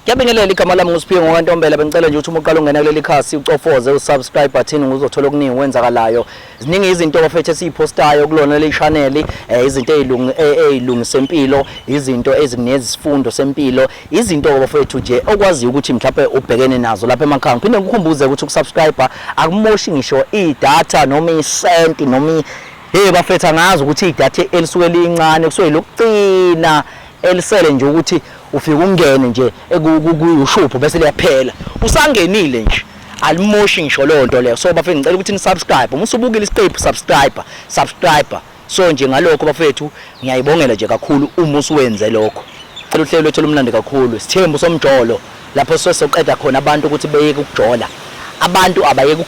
Ngiyabingelela igama lami nguSiphiwe ngoNtombela bengicela nje ukuthi uma uqala ungena kuleli khasi ucofoze usubscribe button uzothola okuningi kwenzakalayo. Ziningi izinto bafethu esiphostayo kulona le channel, izinto ezilungisa impilo, izinto ezinesifundo sempilo, izinto bafethu nje okwazi ukuthi mhlawumbe ubhekene nazo lapha emakhaya. Ngiphinde ngikukhumbuze ukuthi ukusubscribe akumoshi ngisho idatha noma isenti noma bafethu ngazi ukuthi idatha elisuke lincane kusuke lokucina elisele nje ukuthi ufike ungene nje kuyushupho bese liyaphela usangenile nje alimoshi ngisho lonto leyo. So bafethu ngicela ukuthi ni subscribe uma usubukile isiqephu subscribe. So nje ngalokho bafethu ngiyayibongela nje kakhulu uma usuwenze lokho. Cela uhlelo lwethu lumnandi kakhulu isithembu somjolo lapho soqeda khona abantu ukuthi beyeke ukujola. Abantu abayeke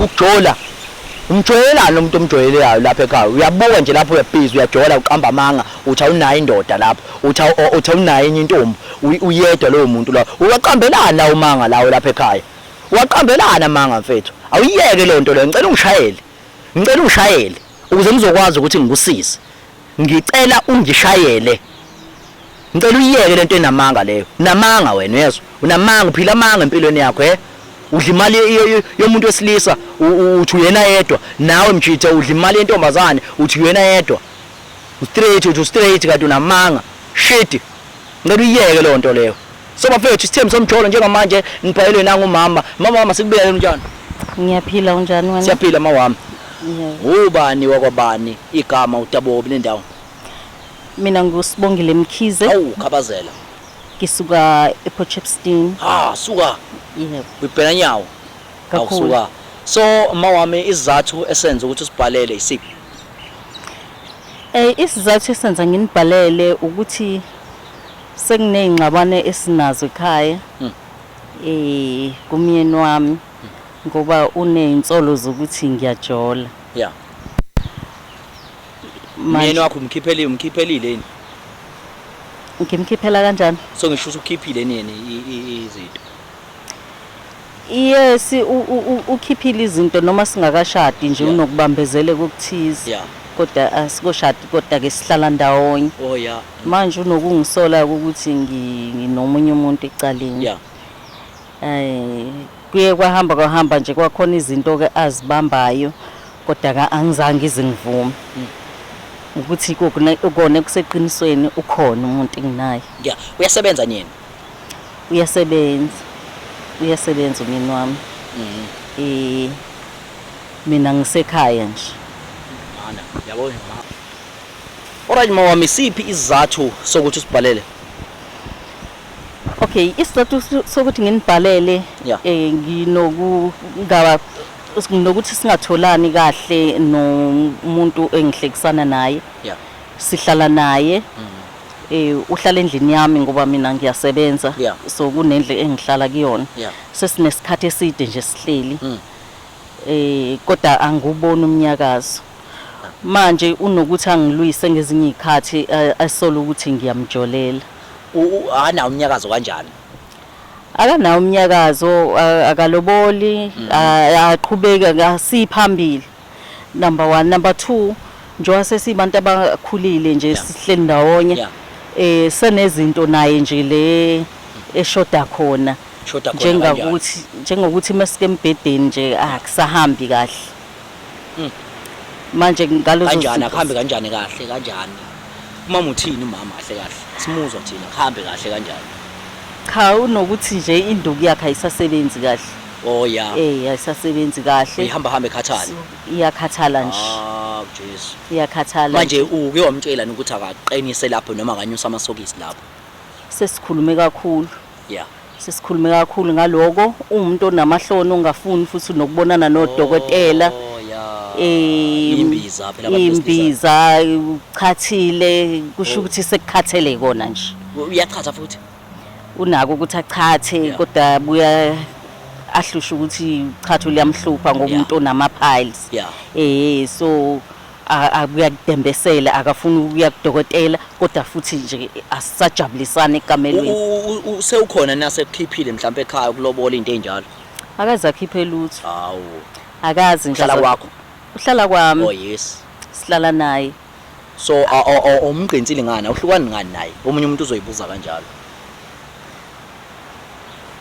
ukujola. Umjwayelana umuntu omjwayeleyo lapha ekhaya uyabuka nje lapho uyabhizi uyajola uqamba amanga uthi awunayo indoda lapho uthi awunayo enye intombi uyedwa lowo muntu la uyaqambelana umanga lawo lapha ekhaya uyaqambelana amanga mfethu awuyeke le nto leyo. Ngicela ungishayele ukuze ngizokwazi ukuthi ngikusize. Ngicela ungishayele ngicela uyiyeke le nto enamanga leyo. Namanga wena yezwa unamanga uphila amanga empilweni yakho udla imali yomuntu wesilisa uthi uyena yedwa nawe mjithe udla imali yentombazane uthi uyena yedwa straight kanti unamanga shit. Ngicela uyiyeke le nto leyo. So bafethu isithembu somjolo njengamanje ngibhayelwe nangumama. Mama sikubiyele unjani? Ngiyaphila unjani wena? Siyaphila mawami. Ubani wakwabani igama uTabobi nendawo? Mina ngusibongile Mkhize. Awu khabazela. Ngisuka ePortshepstone. Suka. Yebo. Ubhena nyawo. Awusuka. So mawami isizathu esenza ukuthi usibhalele isiphi? Isizathu esenza nginibhalele ukuthi sekunezingxabano esinazo ekhaya. Kumyeni wami ngoba uney'nsolo zokuthi ngiyajola. Yeah. Myeni wakho umkhiphelile yini? Ngimkhiphela kanjani? So ngisho ukukhiphile yini izinto? Yes, ukhiphile izinto noma singakashadi nje unokubambezele kokuthize. Yeah. Kodwa asikoshadi kodwa ke sihlala ndawonye. Oh yeah. Manje unokungisola ukuthi nginomunye umuntu ecaleni. Yeah. Kuye kwahamba nje kwakhona izinto ke azibambayo kodwa angizange izingivume. Ukuthi ukone kuseqinisweni ukhona umuntu enginaye. Yeah, uyasebenza nini? Uyasebenza umyeni wami. Mina ngisekhaya nje. Yabona. Alright mawami siphi isizathu sokuthi usibhalele? Okay, isizathu sokuthi nginibhalele nginokuthi singatholani kahle nomuntu engihlekisana naye. Yeah. Sihlala naye. Uhlala endlini yami ngoba mina ngiyasebenza. So kunendle engihlala kuyona. Sesinesikhathi eside nje sihleli. Kodwa angubona umnyakazo. Manje unokuthi angilwise ngezinye izikhathi asola ukuthi ngiyamjolela. Ana umnyakazo kanjani? Akanawo umnyakazo akaloboli aqhubeka ngasiphambili. Number 1, number 2 njengoba sesibantu abakhulile nje sihleli ndawonye. Senezinto naye nje le eshoda khona. Njengokuthi masike embedeni nje akusahambi kahle. Manje ngalozo kanjani akuhambe kanjani kahle kanjani? Mama uthini mama kahle kahle? Simuzwa thina kuhambe kahle kanjani? Cha unokuthi nje induku yakhe ayisasebenzi kahle. Oh yeah. Ayisasebenzi kahle. Ihamba ekhathala. Iyakhathala nje. Jesu. Iyakhathala. Manje uke wamtshela ukuthi akaqinise lapho noma akanyusa amasokisi lapho. Sesikhulume kakhulu. Yeah. Sesikhulume kakhulu ngaloko umuntu onamahloni ongafuni futhi nokubonana nodokotela. Oh yeah. Imbiza phela abantu imbiza uchathile kusho ukuthi sekukhathele kona nje. Uyachatha futhi. Unako ukuthi achathe kodwa buya ahlusha ukuthi chatha liyamhlupha ngoba umuntu onama piles. So akuyakudembesela akafuni ukuya kudokotela kodwa futhi nje asisajabulisana ekamelweni. Sewukhona nasekukhiphile mhlawumbe ekhaya kulobola into enjalo. Akaze akhiphe lutho. Hawu. Akazi nje. Uhlala kwakho. Uhlala kwami. Oh yes. Sihlala naye. So umgqinsile ngani? Awuhlukani ngani naye? Omunye umuntu uzoyibuza kanjalo.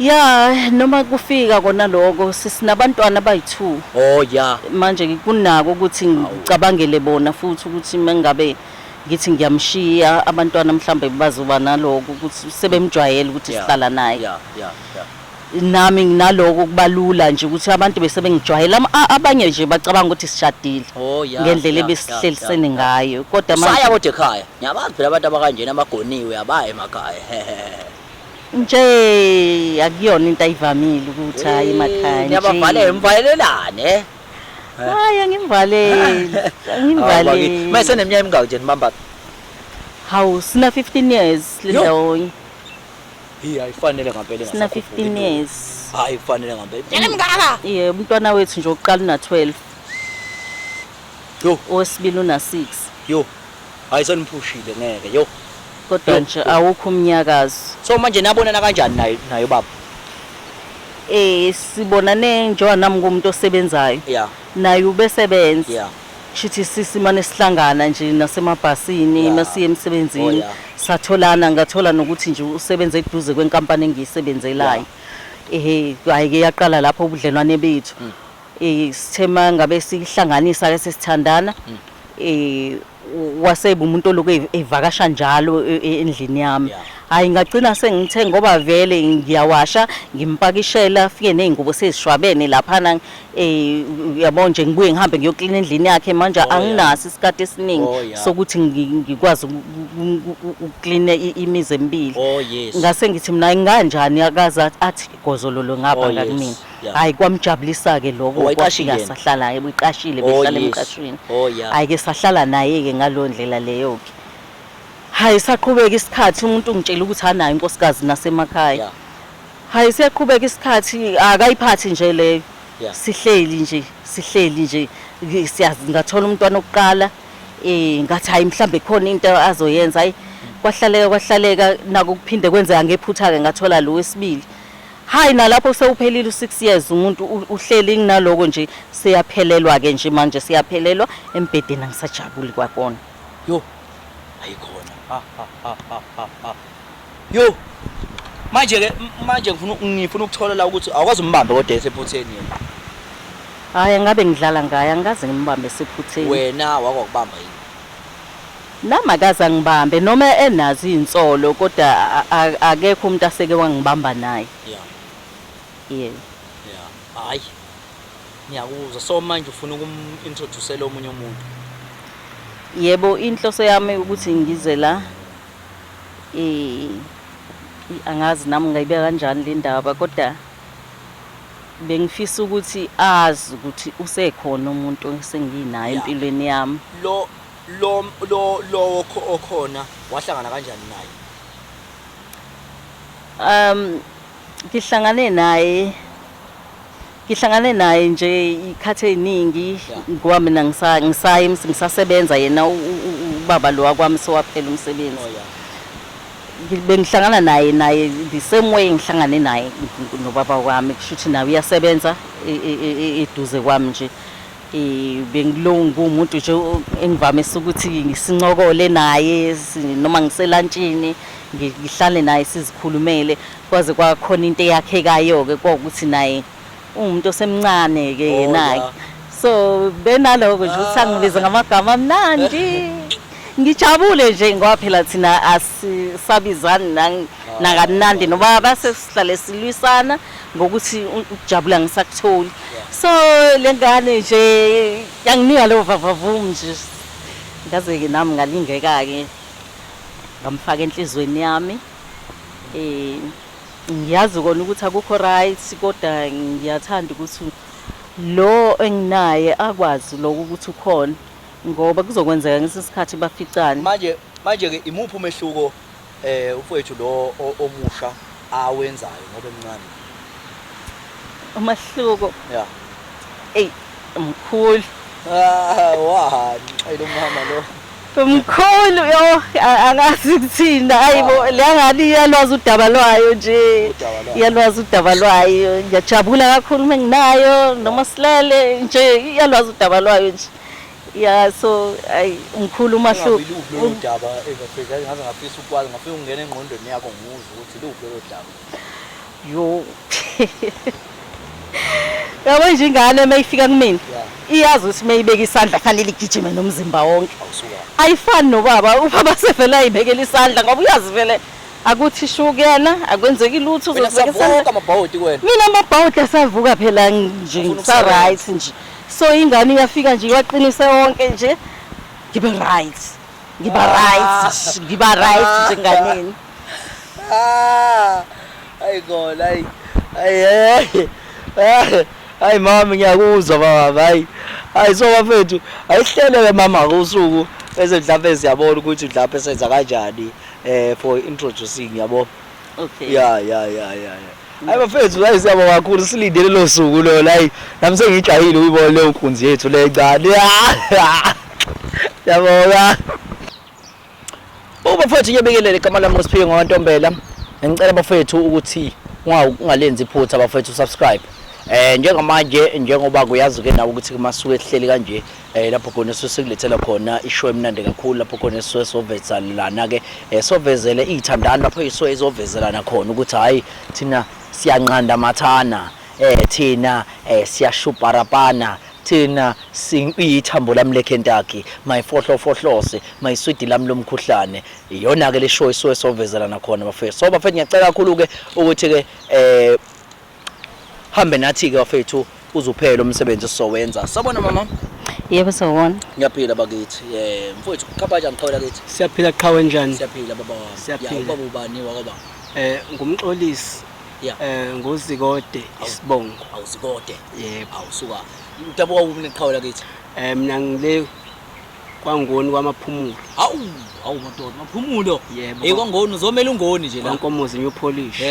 Ya noma kufika kona lokho sisinabantwana abayi2. Oh yeah. Manje kunako ukuthi ngicabangele bona futhi ukuthi mengabe ngithi ngiyamshiya abantwana mhlambe bazoba naloko ukuthi sebemjwayele ukuthi sihlala naye. Yeah. Nami nginaloko kubalula nje ukuthi abantu bese bengijwayela abanye nje bacabanga ukuthi sishadile ngendlela ebesihlelisene ngayo kodwa manje saya kodwa ekhaya ngiyabazi phela abantu abakanjena abagoniwe abaye emakhaya nje akuyona into ayivamile ukuthi hayi emakhaya nje ngiyabavalele mvalelane hayi ngimvalele mase neminyaka emingaki nje nibamba hawu sina 15 years lendawonye ayifanele ngempela sina 15 years ayifanele ngempela emingaka umntwana wethu nje oqala una 12 owesibili una 6 ayisoniphushile ngeke kodwa nje awukho umnyakazo so manje nabonana kanjani nayo baba sibonane njengoba nami ngumuntu osebenzayo naye ubesebenza shithi sisimane sihlangana nje nasemabhasini masiye emsebenzini satholana ngathola nokuthi nje usebenza eduze kwenkampani engiyisebenzelayo ayike yaqala lapho ubudlelwane bethu sithema ngabe sihlanganisa ke sesithandana waseba umuntu oloku evakasha njalo endlini yami hayi ngagcina sengithe ngoba vele ngiyawasha ngimpakishela afike nezingubo sezishwabene lapha yabo nje ngibuye ngihambe ngiyoklina endlini yakhe manje anginaso isikhathi esiningi sokuthi ngikwazi ukuklina imizi emibili ngase ngithi mina ngikanjani akaza athi gozololo ngapha ngakumina hayi kwamjabulisa ke lokho kwafika sahlala ebuqashile behlala emqashweni hayi ke sahlala naye ke ngalondlela leyo ke hayi saqhubeka isikhathi umuntu ungitshela ukuthi anayo inkosikazi nasemakhaya hayi siyaqhubeka isikhathi akayiphathi nje leyo sihleli nje siyazi ngathola umntwana oqala ngathi hayi mhlambe khona into azoyenza hayi kwahlaleka nako kuphinde kwenzeka ngephutha ke ngathola lo wesibili hayi nalapho sewuphelile u6 years umuntu uhleli nginaloko nje siyaphelelwa ke nje manje siyaphelelwa embedeni angisajabuli kwakona ayikhona manje ngifuna ukuthola la ukuthi awukwazi umbambe kodwa esephutheni yena hayi ngabe ngidlala ngaye angikaze ngimbambe esephutheni wena wakwakubamba yini nami akaze ngibambe noma enazo insolo kodwa akekho umuntu aseke wangibamba naye hayi ngiyakuzwa so manje ufuna ukum-introducela omunye umuntu yebo inhloso yami ukuthi ngize la angazi nami ngayibeka kanjani le ndaba kodwa bengifisa ukuthi azi ukuthi usekhona umuntu esenginayo empilweni yami lo okhona wahlangana kanjani naye ngihlangane naye nje ikhathe eziningi ngoba mina ngisasebenza yena ubaba lo wakwami sowaphela umsebenzi bengihlangana naye the same way ngihlangane naye nobaba wami kushuthi nawe uyasebenza eduze kwami nje bengilonga umuntu nje engivamise ukuthi ngisincokole naye noma ngiselantshini ngihlale naye sizikhulumele kwaze kwakhona into eyakhekayo ke ukuthi naye umuntu osemncane ke yena so benaloko nje ukuthi angibiza ngamagama amnandi ngijabule nje ngoba phela thina asisabizani nakanandi noba base sihlale silwisana ngokuthi ukujabula ngisakutholi so lengane nje yanginika lo vavavum nje ngaze ke nami ngalingeka ke ngamfaka enhlizweni yami ngiyazi kona ukuthi akukho right kodwa ngiyathanda ukuthi lo enginaye akwazi lokho ukuthi ukhona ngoba kuzokwenzeka ngesikhathi baficane manje ke imuphi umehluko ufowethu lo omusha awenzayo ngoba emncane umahluko mkhulu lo mama lo mkhulu yo angazi ukuthina hayibo lengani iyalwazi udaba lwayo nje iyalwazi udaba lwayo ngiyajabula kakhulu menginayo noma silele nje iyalwazi udaba lwayo nje so mkhulu umahluko lo daba engafika ngaze ngafisa ukwazi ngafika ungena engqondweni yakho ngizwe ukuthi luphi lo daba Yo. Yabo nje ingane mayifika kumina. Iyazi ukuthi mayibeka isandla fanele igijime nomzimba wonke. Ayifani nobaba, ubaba sevela ayibekela isandla ngoba uyazi vele akuthi shukena akwenzeki lutho uzobeka isandla. Amabhawodi kwena. Mina amabhawodi asavuka phela nje sa right nje. So ingane iyafika nje iwaqinise wonke nje. Ngiba right njenganeni. Ayigona hayi mama ngiyakuzwa baba hayi so bafethu ayihleleke mama kusuku bese mhlawumbe siyabona ukuthi mhlawumbe senza kanjani for introducing yabo. Okay. Yeah. Hayi bafethu hayi siyabonga kakhulu silindele lo suku lo la nami sengijayile uyibona le nkunzi yethu le ncane. Yabonga. Bafethu ngiyabekelele igama lami uSiphiwe Ngwantombela. Ngicela bafethu ukuthi ungalenzi iphutha bafethu subscribe. Njengamanje njengoba kuyazi ke nawe ukuthi kumasuku ehleli kanje lapho khona sisekulethela khona ishow emnandi kakhulu lapho khona sovezelana ke sovezele ithandana lapho izovezelana khona ukuthi hayi thina siyanqanda mathana thina siyashuparapana thina siyithambo lami leKentucky mayifohlofohlose mayiswidi lami lomkhuhlane iyona ke le show sovezelana khona bafethu. So bafethu ngiyacela kakhulu ke ukuthi ke hambe nathi ke bafethu uzuphela umsebenzi sizowenza. Sabona mama? Yebo sawona. Ngiyaphila bakithi. Mfowethu khapha njani qhawela kithi? Siyaphila qhawe njani? Siyaphila baba wami. Siyaphila. Ubaba ubani wakwaba? Ngumxolisi. Ngozikode isibongo. Awuzikode. Yebo. Awusuka. Utabuka uphi neqhawela kithi? Mina ngile kwangoni kwamaphumulo. Awu madoda maphumulo. Yebo. Kwangoni uzomela ungoni nje la. Kwankomozi new polish.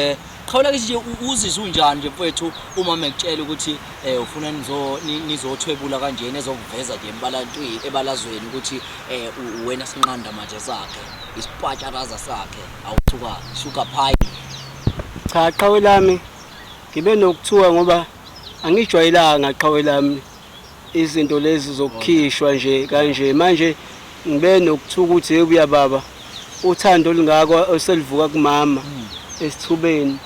Qhawula kithi nje uzizwe unjani nje mfowethu uma mekutshela ukuthi ufuna nizothwebula kanjeni ezokuveza nje embalantwini ebalazweni ukuthi wena sinqanda manje sakhe isipatsharaza sakhe awuthuka sugar pie. Cha qhawe lami ngibe nokuthuka ngoba angijwayelanga qhawe lami izinto lezi zokukhishwa nje kanje manje ngibe nokuthuka ukuthi ebuya baba uthando olungako oselivuka kumama esithubeni.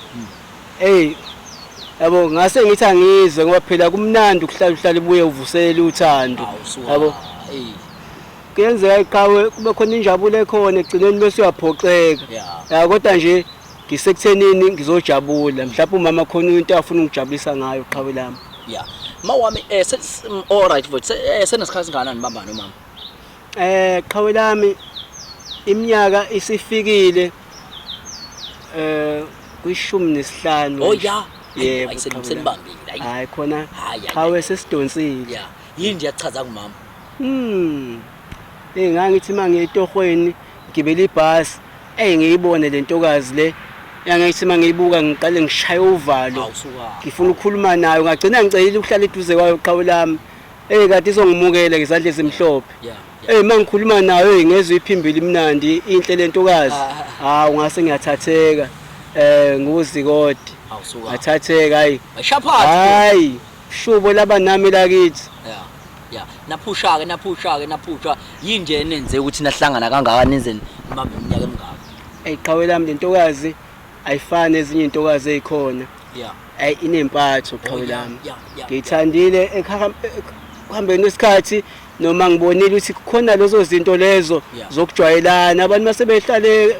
Yabo ngase ngithi angizwe ngoba phela kumnandi ukuhlala ibuye uvusele uthando. Yabo kuyenzeka iqhawe kube khona injabulo ekhona egcineni bese uyaphoxeka. Ya kodwa nje ngisekuthenini ngizojabula mhlawumbe umama khona into afuna ukujabulisa ngayo iqhawe lami. Yeah. Mawami all right mfowethu senesikhathi singanani bamba nomama? Qhawe lami iminyaka isifikile kwi-15. Oh yeah. Yebo. Ayisenibambile. Hayi khona qhawe sesidonsile. Yeah. Yini nje yachaza kumama? Ngangithi mangiyetohweni ngibela ibhasi ngiyibone lentokazi le yangithi mangiyibuka ngiqale ngishaya uvalo. Ngifuna ukukhuluma nayo ngagcina ngicela ukuhlala eduze kwayo qhawe lami. Kade izongimukela ngezandla ezimhlophe. Mangikhuluma nayo ngezwe iphimbili imnandi inhle lentokazi. Ungase ngiyathatheka nguzikode. Athatheka hayi. Ayishaphathi. Hayi, shubo laba nami lakithi. Yeah. Naphusha. Yini nje enenze ukuthi nahlangana kangaka nizeni mbambe iminyaka emingaka? Qhawe lami lentokazi ayifani ezinye intokazi ezikhona. Inempatho qhawe lami. Ngithandile ekuhambeni kwesikhathi noma ngibonile ukuthi kukhona lezo zinto lezo zokujwayelana abantu mase behlale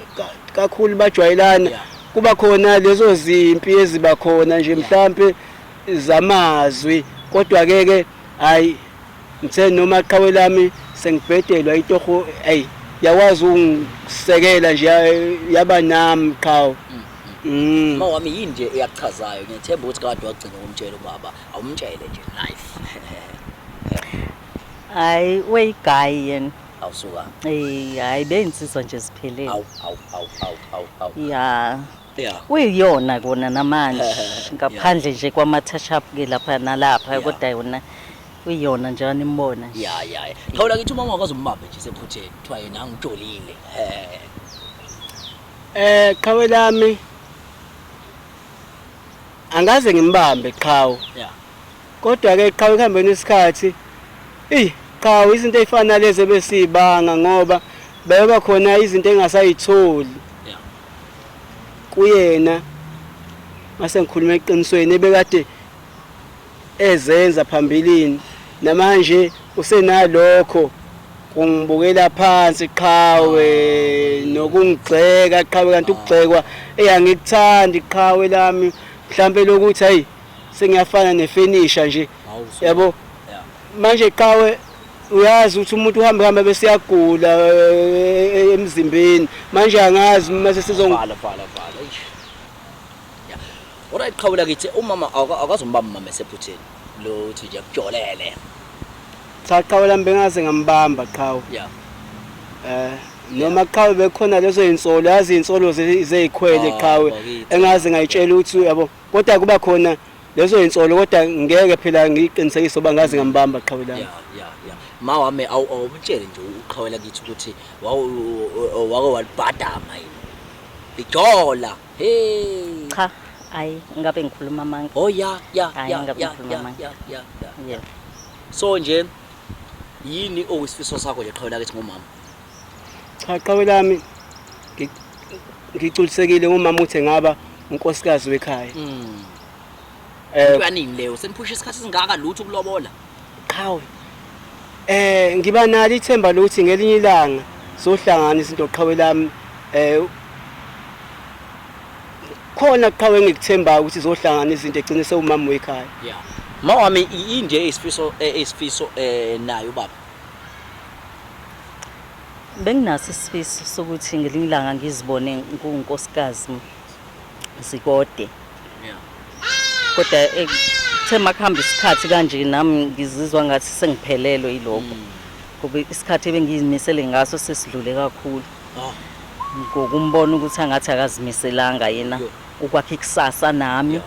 kakhulu bajwayelana kuba khona lezo zimpi eziba khona nje mhlambe zamazwi kodwa ke hayi ngithe noma qhawe lami sengibhedelwa itoho yawazi ungisekela nje yaba nami qhawe. Mawami yini nje eyachazayo ngiyethemba ukuthi kade wagcina umtshelo baba awumtshele nje life. Hayi weyiguy yena. Awusuka. Hayi bensizwa nje siphelele. Awu. Yeah. Uyiyona kona namanje ngaphandle nje kwama touch up ke lapha nalapha kodwa yona uyiyona njani imbona. Yeah. Qhawula kithi umama wakwazi umbambe nje sephutheni kuthiwa yena angitolile. Qhawe lami angaze ngimbambe qhawe. Kodwa ke qhawe kuhambeni isikhathi qhawe izinto ezifana lezi besibanga ngoba beba khona izinto engasayitholi kuyena mase ngikhuluma eqinisweni ebekade ezenza phambilini namanje usenalokho kungibukela phansi qhawe nokungigxeka qhawe kanti ukugxekwa eyangikuthanda iqhawe lami mhlambe lokuthi hayi sengiyafana nefinisher nje yabo manje qhawe uyazi ukuthi umuntu uhamba bese yagula emzimbeni manje angazi mase vala yeah alright qhawula kithi umama akazombamba mama esephutheni lo uthi nje kujolele cha qhawe lami bengaze ngambamba qhawe yeah noma qhawe bekhona lezo insolo yazi insolo zezikhwele qhawe engaze ngayitshela ukuthi yabo kodwa kuba khona lezo insolo kodwa ngeke phela ngiqinisekise bangazi ngambamba qhawe lami yeah mawami awubutshele nje uqhawela kithi ukuthi wake walibhadama yini ijola hey cha ayi ngabe ngikhuluma amanga oh yeah so nje yini okuyisifiso sakho nje qhawela kithi ngomama cha qhawe lami ngiculusekile ngomama uthi ngaba unkosikazi wekhaya uyanini leyo seniphusha isikhathi singaka lutho ukulobola qhawe ngiba nalo ithemba lokuthi ngelinye ilanga sohlangana izinto qhawe lami khona qhawe ngikuthemba ukuthi zohlangana izinto egcine sewumama wekhaya yeah mawami inje isifiso nayo baba benginaso isifiso sokuthi ngelinye ilanga ngizibone ngunkosikazi Zikode yeah kodwa thema kuhamba isikhathi kanje nami ngizizwa ngathi sengiphelelwe yilokho ngoba isikhathi ebengizimisele ngaso sesidlule kakhulu ngokumbona ukuthi angathi akazimiselanga yena ukwakhe ikusasa nami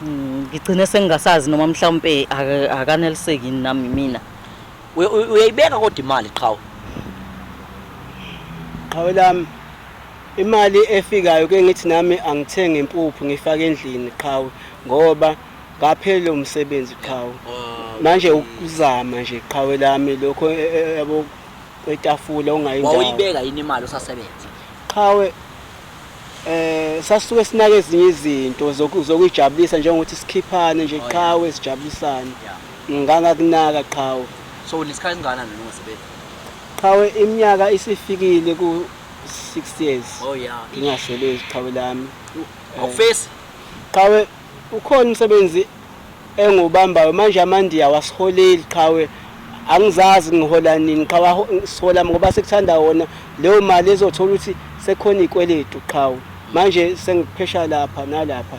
ngigcine sengingasazi noma mhlawumbe akaneliseki nami mina uyayibeka kodwa imali qhawe lami imali efikayo ke ngithi nami angithenge impuphu ngifake endlini qhawe ngoba ngaphela umsebenzi qhawe manje ukuzama nje qhawe lami lokho yabo kwetafula ungayindawo wawuyibeka yini imali osasebenza qhawe sasuke sinake ezinye izinto zokujabulisa njengokuthi sikhiphane nje qhawe sijabulisane ngangakunaka qhawe so unesikhathi ngana nosebenza qhawe iminyaka isifikile ku 6 years oh yeah ngingasebenzi qhawe lami awufesi qhawe ukhona umsebenzi engubambayo manje amandiya wasiholeli qhawe angizazi ngihola nini qhawe sihola ngoba sekuthanda wona leyo mali ezothola ukuthi sekhona ikweletu qhawe manje sengiphesha lapha nalapha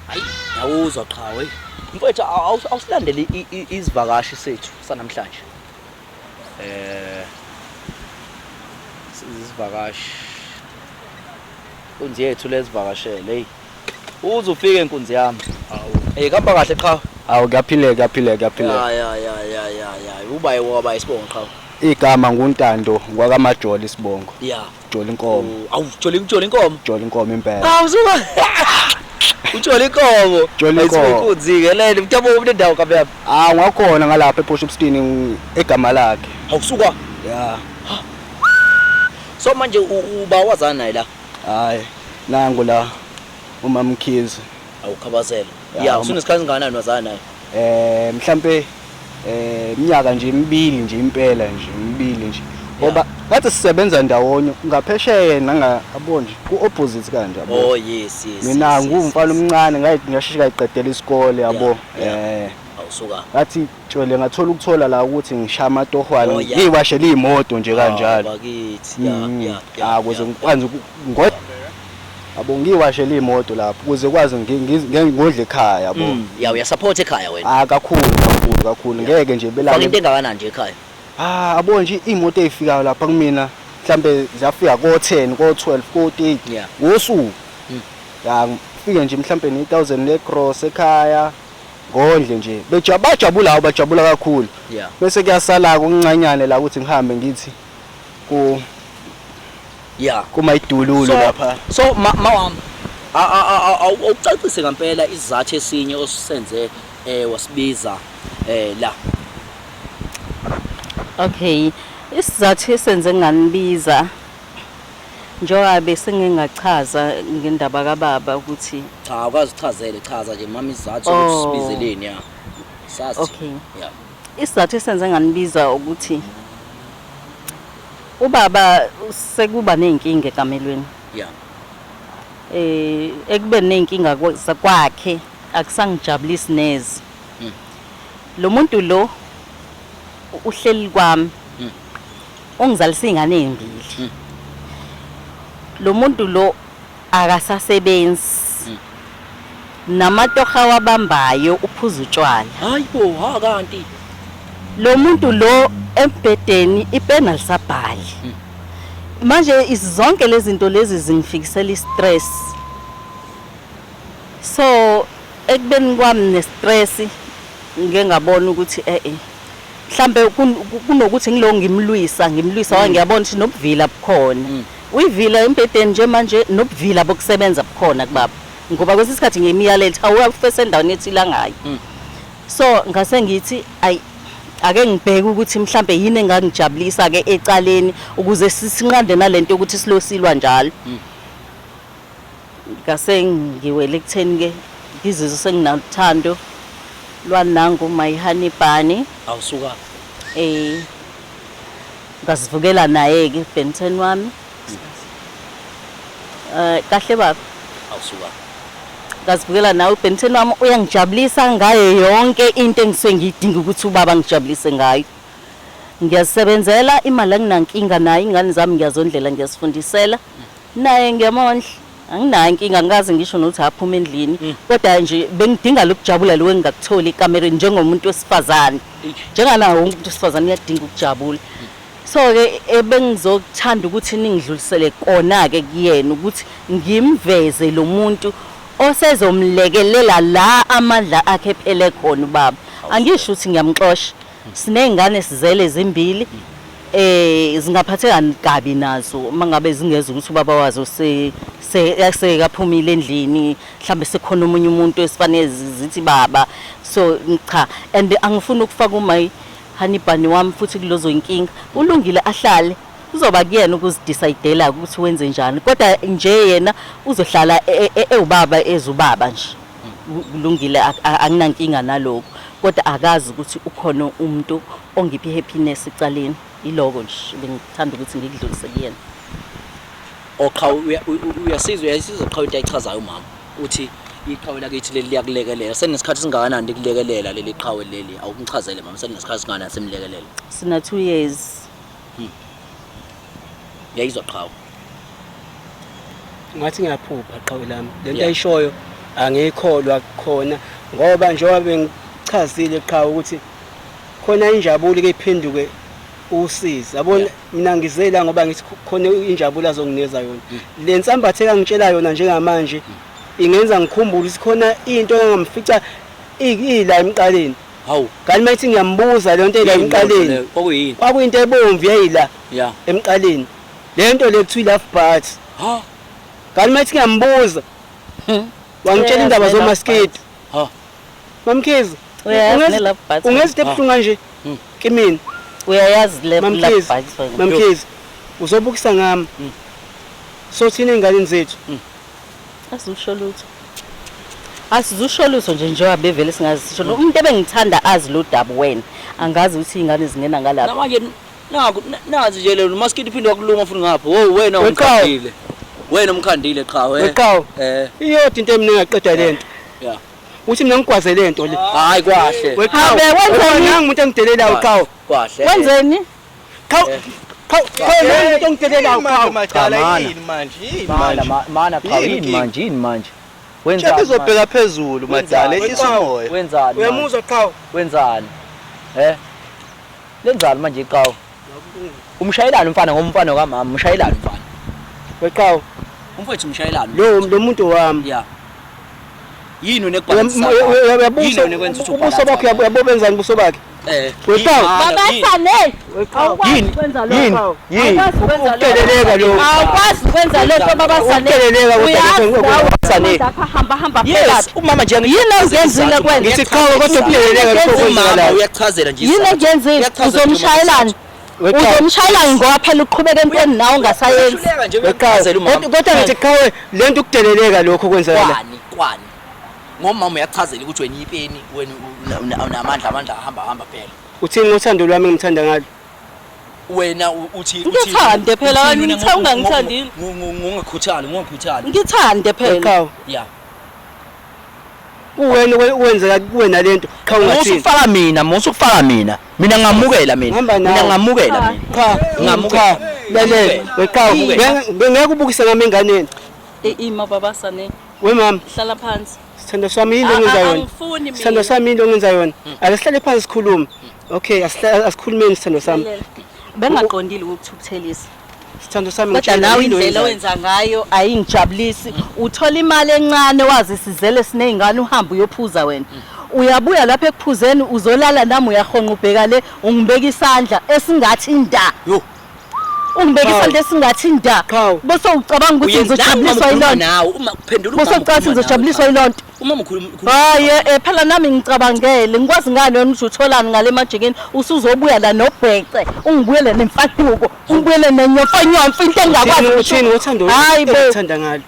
hayi yawuzwa qhawe mfowethu awusilandele izivakashi sethu sanamhlanje izivakashi kunzi yethu lezivakashele hey uze ufike enkunzi yami kamba kahle qhawe kuyaphileka ya ubaye waba isibongo qhawe igama nguNtando kwakamajoli isibongo yeah Joli Nkomo awujoli inkomo Joli Nkomo impela awusuka ujoli inkomo ayisikunzike lele mthabo ubune ndawo kabe ngakhona ngalapha ePortshepstone egama lakhe awusuka yeah so manje uba wazana naye la hayi nangu la umama Mkhize awukhabazela yeah usunesikhathi ngana wazana naye mhlambe iminyaka nje emibili nje impela nje emibili nje ngoba ngathi sisebenza ndawonye ngaphesheya nangabonje ku-opposite kanje yabo oh yes mina ngumfana omncane ngasheshe ngayiqedela isikole yabo awusuka ngathi tshwele ngathola ukuthola la ukuthi ngishaya amatohwana ngiwashela imoto nje kanjalo bakithi yeah ukuze ngikwazi yabo ngiwashela imoto lapho ukuze kwazi ngodle ekhaya yabo yeah uyasupport ekhaya wena kakhulu ngeke nje belanga into engakanani nje ekhaya abo nje imoto ezifikayo lapha kumina mhlambe ziyafika ko10 ko12 ko8 ngosuku ya ngifike nje mhlambe ne1000 legross ekhaya ngodle nje bajabula kakhulu bese kuyasala okuncanyane la ukuthi ngihambe ngithi ku kumayidululo lapha so mawami awucacise ngempela isizathu esinye osisenze wasibiza la okay isizathu esenze nganibiza njengoba bese ngingachaza ngendaba kababa ukuthi cha akwazi uchazele chaza nje mama izathu ukuthi sibizeleni ya sathi okay yeah isizathu esenze nganibiza ukuthi ubaba sekuba nenkinga ekamelweni yeah ekube nenkinga kwakhe akusangijabulisi neze lo muntu lo uhleli kwami ongizalisa ingane ezimbili lo muntu lo akasasebenzi namatoha wabambayo uphuza utshwala hayibo ha kanti lo muntu lo embedeni ipena lisabhali manje izonke lezi zinto lezi zingifikisela istress so ekubeni kwami nestress ngeke ngabona ukuthi mhlambe kunokuthi ngilo ngimlwisa ngiyabona ukuthi nobuvila bukhona uyivila embedeni nje manje nobuvila bokusebenza bukhona kubaba ngoba kwesisikhathi ngiyimiyaleli awufese endaweni ethila ngayo so ngase ngithi ake ngibheke ukuthi mhlambe yini engangijabulisa ke ecaleni ukuze sinqande nalento ukuthi silosilwa njalo ngase ngiwele ekutheni ke ngizizwe senginathando lwanangu my honey bunny awusuka ngasivukela naye ke Benton wami kahle baba awusuka ngasivukela nawe Benton wami uyangijabulisa ngayo yonke into engisuke ngidinga ukuthi ubaba ngijabulise ngayo ngiyasebenzela imali anginankinga naye ingane zami ngiyazondlela ngiyasifundisela naye ngiyamondla anginayo inkinga ngikaze ngisho nokuthi aphuma endlini kodwa nje bengidinga lokujabula lo engakutholi ekamereni njengomuntu wesifazane njenganawo wonke umuntu wesifazane uyadinga ukujabula so ke ebengizokuthanda ukuthi ningidlulisele kona ke kuyena ukuthi ngimveze lo muntu osezomlekelela la amandla akhe phele khona ubaba angisho ukuthi ngiyamxosha sinezingane sizele ezimbili zingaphatheka kabi nazo mangabe zingeza ukuthi ubaba wazo sekaphumile endlini mhlambe sekhona umunye umuntu esifanele zithi baba so cha and angifuni ukufaka my honey bunny wami futhi kulozo inkinga ulungile ahlale uzoba kuyena ukuzidecidela ukuthi wenze njani kodwa nje yena uzohlala ewubaba ezubaba nje kulungile anginankinga naloko kodwa akazi ukuthi ukhona umuntu ongiphi happiness ecaleni iloko nje bengithanda ukuthi ngikudlulise kuyena uyasiza qhawe into ayichazayo umama uthi iqhawe lakithi leli liyakulekelela senesikhathi singakanani likulekelela leli qhawe leli awungichazele mama senesikhathi singakanani semlekelela sina 2 years yayizwa qhawe ngathi ngiyaphupha qhawe lami lento ayishoyo angikholwa khona ngoba njengoba bengichazile qhawe ukuthi khona injabulo ke iphenduke usiza yabona mina ngizela ngoba ngithi khona injabulo azonginikeza yona le nsambathe engangitshela yona njengamanje ingenza ngikhumbule ukuthi khona into engamfica ila emqaleni hawu kanti mayithi ngiyambuza le nto ila emqaleni okuyini kwakuyinto ebomvu yayila emqaleni le nto le kuthiwa love bat ha kanti mayithi ngiyambuza wangitshela indaba zomaskito ha mamkhizi ungezithe ebuhlungu kanje kimina uyayazi le mamkhizi uzobukisa ngami so thina ingane zethu asizusho lutho nje njengoba bevele singazisho umuntu ebengithanda azi lo dabu wena angazi ukuthi ingane zingena ngalapha manje nazi nje lo maskito iphinde kulunga futhi ngapha wena umkhandile wena umkhandile qhawe iyodwa into emini ngaqeda lento uthi mina ngigwaze lento le hayi kwahle habe wenzeni umuntu engidelela uqhawe kwahle wenzeni umuntu engidelela uqhawe madala yini manje mana qhawe manje wenza uzobheka phezulu madala isimoya wenzani uyamuzwa qhawe wenzani lenzani manje iqhawe umshayelana umfana ngomfana kamama umshayelana umfana weqhawe umfowethu umshayelana lo muntu wami yini unekubhalisa ubuso bakhe yabobenzani ubuso bakhe weqhawe babasane yini ukeleleka lo awukwazi ukwenza lokho babasane ukeleleka hamba yes umama nje yini engenzile kwenza ngithi qhawe kodwa ukeleleka lokho umama uyachazela nje yini engenzile uzomshayelana uzomshayela ngoba phela uqhubeka empeni nawe ungasayenzi. Kodwa ngithi Qhawe lento ukudeleleka lokho kwenzakala. Kwani ngomama uyachazela ukuthi wena ipeni wena unamandla ahamba phela. Uthini ngothando lwami ngimthanda ngalo? Wena uthi ngithande phela wena ngithe ungangithandile. Ngingakhuthali. Ngithande phela. Qhawe. Yeah. Uwena wenzeka kuwena lento Qhawe ngathini? Musukufaka mina ngamukela mina. Ngamukela mina. Cha, ngamukela. Lalela, weqhawe. Ngeke ubukise ngami enganeni. Ima babasane. We mama, Hlala phansi. sithando sami into ngenza yona. Angifuni mina. Sithando sami into ngenza yona. Asihlale phansi sikhulume. Okay, asikhulumeni sithando sami. Bengaqondile ukukuthukuthelisa. Sithando sami Kodwa nawe indlela owenza ngayo ayingijabulisi. Uthola imali encane wazi sizele sinezingane uhamba uyophuza wena. Uyabuya lapha ekuphuzeni uzolala nami uyahonqa ubheka le ungibeka isandla esingathi inda. Yo. Ungibeka isandla esingathi inda. Bese ucabanga ukuthi ngizojabuliswa yilonto. Nawe uma kuphendula Bese ucathi ngizojabuliswa yilonto. Uma mkhulu. Hayi phela nami ngicabangele ngikwazi ngani wena ukuthi utholani ngale majikeni usuzobuya la nobhece ungibuyele nemfaduko ungibuyele nenyofanyomfa into engakwazi ukuthini ngothando ngithanda ngalo.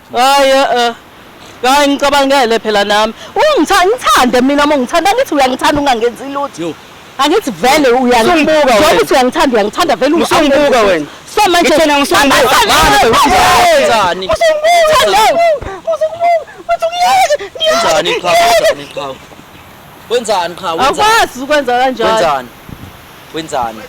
Hayi ngicabangele phela nami ngithande mina ngithanda ngithi uyangithanda ungangenzi lutho angithi vele uyangibuka wena ukuthi uyangithanda vele usungibuka wena so manje ngithena ngisungibuka wenzani wenzani cha akwazi ukwenza kanjalo wenzani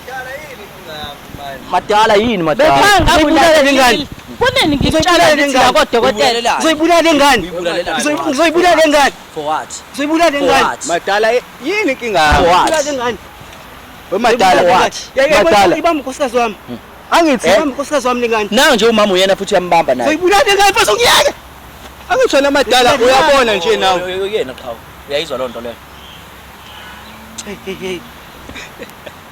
madala yini madala bekhanga ngani kuneni ngitshala lithi la kodokotela uzoyibulala engane uzoyibulala engane for what uzoyibulala engane madala yini inkinga uzoyibulala engane wemadala what madala ibamba unkosikazi wami angithi ibamba unkosikazi wami lengane nawe nje umama uyena futhi uyambamba naye uzoyibulala engane mfana ungiyeke angithi wena madala uyabona nje nawe yena cha uyayizwa lonto leyo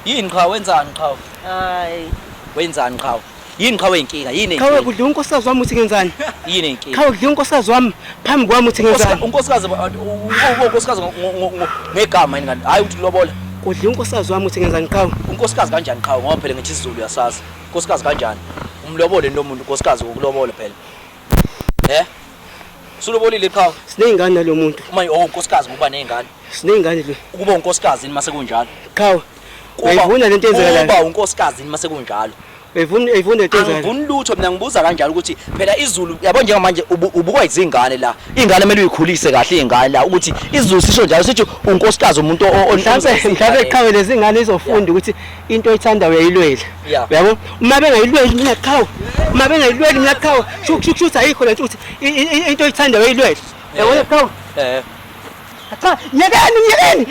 yini cha wenzani cha hayi wenzani cha yini cha wenkinga yini Qhawe kudla unkosikazi wami uthi ngenzani yini inkinga Qhawe kudla unkosikazi wami phambi kwami uthi ngenzani unkosikazi ngegama yini kanti hayi uthi lobola kudla unkosikazi wami uthi ngenzani Qhawe unkosikazi kanjani Qhawe ngoba phela ngithi isiZulu uyasazi unkosikazi kanjani umlobole nomuntu unkosikazi ukulobola phela sulobolile Qhawe sineyingane nalomuntu uma unkosikazi kuba nezingane sineyingane le ukuba unkosikazi mase kunjalo Qhawe uyivuna lento enzekalayo kuba unkosikazi mase kunjalo uyivuna lento enzekalayo angivuni lutho mina ngibuza kanjalo ukuthi phela izulu yabo njengamanje ubukwa izingane la ingane kumele uyikhulise kahle ingane la ukuthi izulu sisho njalo sithi unkosikazi umuntu mhlawumbe Qhawe lezi ngane izofunda ukuthi into oyithanda uyayilwela yabo uma bengayilweli mina Qhawe uma bengayilweli mina Qhawe shukuthi ayikho lento ukuthi into oyithanda uyayilwela yabo Qhawe cha nyekeni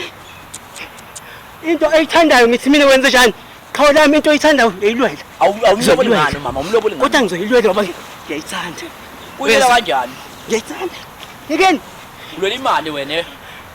into oyithandayo ngithi mina wenze njani Qhawe lami into oyithandayo uyayilwela awumloboli ngani mama umloboli ngani kodwa ngizoyilwela ngoba ngiyayithanda uyela kanjani ngiyayithanda yekeni ulwela imali wena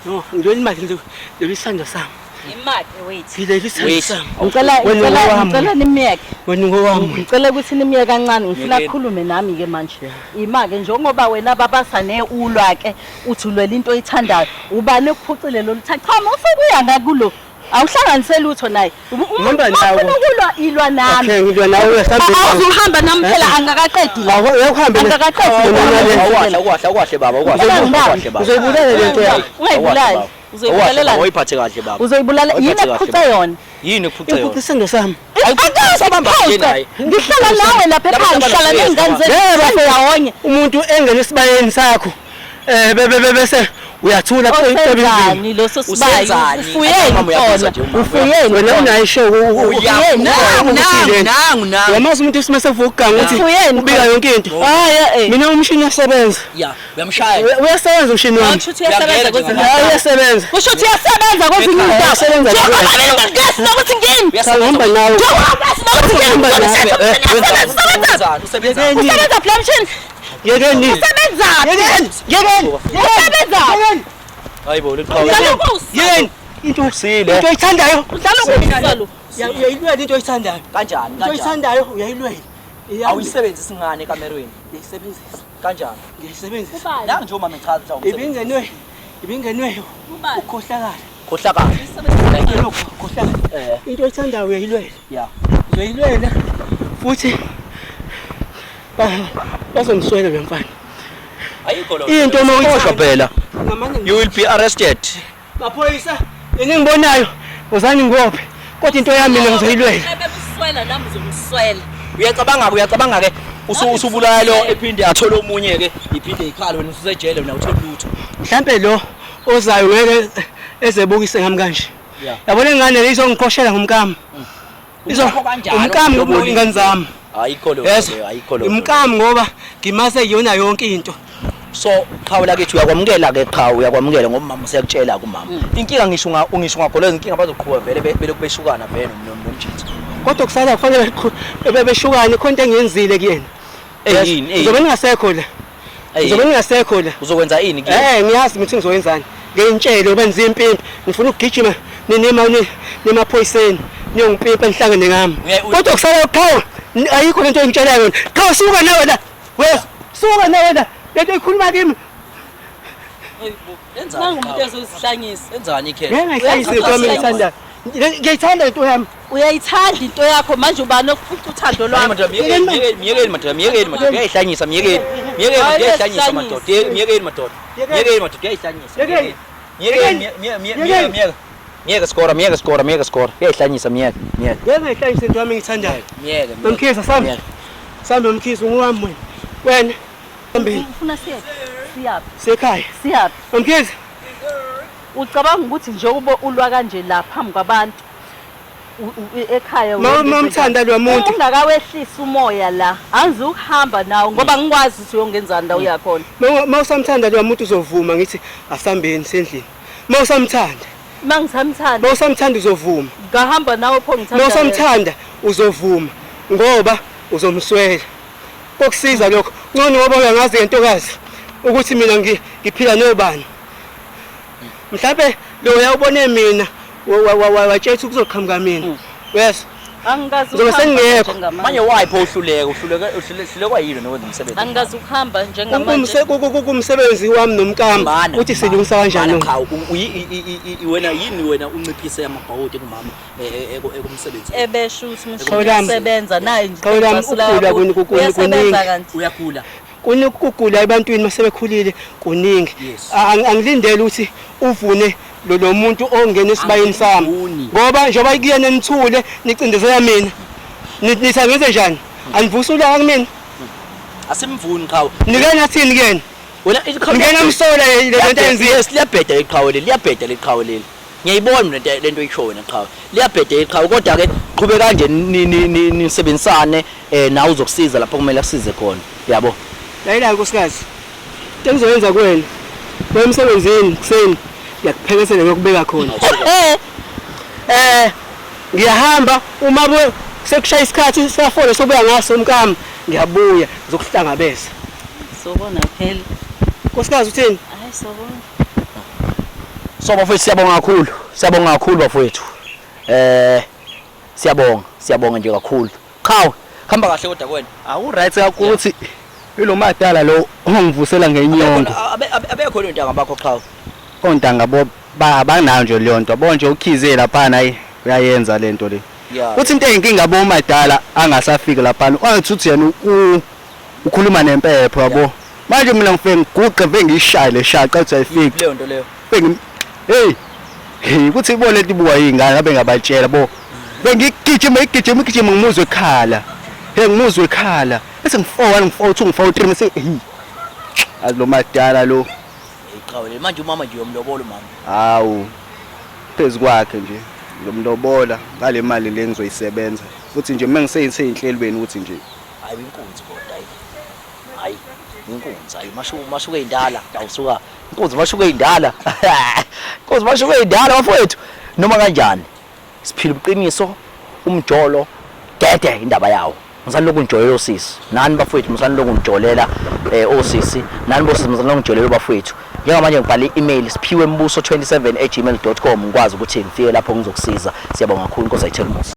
no ngilwela imali ngilisandla sami imali wait ngilelisandla sami ngicela nimiyeke wena ngowami ngicela ukuthi nimiyeke kancane ngifuna ukukhulume nami ke manje imake njengoba wena babasa neulwa ke uthi ulwela into oyithandayo ubani ukuphucile lo litha cha mawusokuya ngakulo awuhlanganise lutho naye ngihamba nawe ukulwa ilwa nami okay ngilwa nawe uyahamba awuhamba nami phela angakaqedi la uyakuhamba awukahle baba ukwahle baba uzoyibulala lento yakho ungayibulali uzoyibulalela awuyiphathe kahle baba uzoyibulala yini ekuphutha yona yini ekuphutha yona isandla sami sabamba nje naye ngihlala nawe lapha ekhaya ngihlala nezingane zethu yawonye umuntu engene esibayeni sakho bese uyathula usenzani lo sosibayi ufuyeni wena unayisho nangu yamazi umuntu esimase vuka ukuthi ubika yonke into hayi mina umshini uyasebenza uyamshaya uyasebenza umshini wami uyasebenza kusho ukuthi uyasebenza kwezinye izinto uyasebenza nokuthi ngini uyahamba nawe usebenza phela mshini yekeni usebenza hayibo yekeni into oyithandayo udlala ukuzalo uyayilwela into oyithandayo kanjani into oyithandayo uyayilwela awuyisebenzisi ngane ekamerweni ngiyisebenzisa kanjani ngiyisebenzisa la nje uma ngichaza ibingenweyo ukhohlakala khohlakala into oyithandayo uyayilwela ngizoyilwela futhi bazongiswela lo mfana. Ayikho lo. Into Oshwa phela. ngamanye You will be arrested. maphoyisa enengibonayo uzani ngophe kodwa into yami mina ngizoyilwela. Ebebuswela nami uzomswela. Uyacabanga ke usubulala lo ephinde athola omunye ke iphinde ikhalo wena usejele wena uthola lutho. Mhlambe lo ozayo ngeke ezebukise ngami kanje. Yabona ingane lezongikhoshela ngomkami. Umkami ingane zami. Ayikho lo, ayikho lo. Umkami ngoba ngimase yona yonke into. So qhawe lakithi uyakwamukela ke qhawe uyakwamukela ngoba mama useyakutshela kumama. Inkinga ngisho ngagoleza inkinga bazoqhubeka vele belokhu beshukana vele nomjitsi. Kodwa kusala kufanele beshukane khona into engiyenzile kuyena. Yini? Uzobe ningasekho la. Uzobe ningasekho la. Uzokwenza ini ke? Ngiyazi ukuthi ngizokwenzani. Ngiyintshele ubenza impimpi. Ngifuna ukugijima nemaphoyiseni. Niyongipimpa nihlangene ngami. Kodwa kusala uqhawe ayikho lento engitshela yona. Qhawe suka nawe la. Wes, suka nawe la. Lento ikhuluma kimi. Enzani? Nangumuntu ezosihlangisa. Enzani ikhe? Ngiyayihlangisa into yami ngiyithanda. Ngiyithanda into yami. Uyayithanda into yakho manje uba nokuphuca uthando lwakho. Miyekeni madoda, uyayihlanyisa, miyekeni uyayihlanyisa madoda, miyekeni madoda, uyayihlanyisa. Miyeke skora, uyayihlanyisa, miyeke. Ngiyayihlangisa into yami ngiyithandayo. Miyeke. Nomkhize sami. Sami nomkhize ungowami wena. Wena. Phambili. Ufuna siyaphi? Sekhaya. Siyaphi? Nomkhize. Ucabanga ukuthi njengoba ulwa kanje la phambi kwabantu ekhaya Mamthanda lo muntu. ungakawehlisa umoya la. Angizukuhamba nawo ngoba ngikwazi ukuthi uyongenzani la uyakhona. Mawusamthanda lo muntu uzovuma ngithi asambeni sendlini. Mawusamthanda. Mangisamthanda. Mawusamthanda uzovuma. Ngahamba nawe pho ngithanda. Mawusamthanda uzovuma ngoba uzomswela. Kokusiza lokho. Ngcono ngoba uyangazi intokazi ukuthi mina ngiphila nobani. Mhlawumbe lo uyawubone mina wathetha ukuzoqhamuka mina. Yes. Angikazi Njengoba sengekho. Manje wayipho uhlulekwa yini nokwenza umsebenzi? Angikazi ukuhamba njengamanje. Kumsebenzi wami nomkami uthi silungisa kanjani. Wena unciphise amabhawodi kumama ekumsebenzi. Ebesho ukuthi musebenza naye nje. Uyasebenza kanti. Uyagula. Kunokugula ebantwini masebekhulile kuningi. Angilindele ukuthi uvune lo muntu ongena esibayeni sami ngoba njengoba kuyena nithule nicindezela mina nithi ngenze njani anivusula kimi Asimvuni qhawe. Nike nathini kuyena Wena ngena msola lento enzile liyabheda leqhawe leli liyabheda leqhawe leli ngiyayibona mina lento oyisho wena qhawe liyabheda leqhawe kodwa ke qhubeka kanje nisebenzisane nawe uzokusiza lapho kumele asize khona yabo layila nkosikazi into engizoyenza kuwena emsebenzini kuseni ngiyakuphekesela ngokubeka khona ngiyahamba uma sekushaya isikhathi safole sobuya ngaso umkami ngiyabuya ngizokuhlangabeza Sobona phela. nkosikazi uthini Hayi sobona. So bafowethu siyabonga kakhulu bafowethu siyabonga nje kakhulu qhawe hamba kahle kodwa kwena Awu right kakhulu ukuthi ilo madala lo ongivusela ngenyongo. Abekho into ngabakho qhawe Ontanga bo banayo nje leyo nto. Bo nje ukhize lapha nayi uyayenza lento le. Uthi into eyinkinga bo madala angasafiki lapha. Angithi uthi yena ukhuluma nempepho yabo. Manje mina ngifike ngiguqe mve ngishaya le shaqa uthi ayifiki. leyo nto leyo. Hey kuthi ibone libuka yingane abe ngabatshela bo. Bengigijima ngimuzwe ekhala. Ngimuzwe ekhala. Bese ngi4 2 3 mase azilo madala lo. Qhawe le manje umama nje yomlobolo mama. Hawu. Phezu kwakhe nje ngomlobola ngale mali le ngizoyisebenza. Futhi nje mengiseyinhle inhlelweni ukuthi nje Hayi inkunzi kodwa hayi inkunzi hayi mashuke indala awusuka inkunzi mashuke indala inkunzi mashuke indala bafowethu noma kanjani siphila ubuqiniso umjolo dede indaba yawo msaniloku ngijolela osisi nani bafowethu msaniloku ngijolela osisi nani bosisi msaniloku ngijolela bafowethu njengamanje ngibhala i-email siphiwe mbuso27@gmail.com ngikwazi ukuthi ngifike lapho ngizokusiza siyabonga kakhulu inkosi ayithele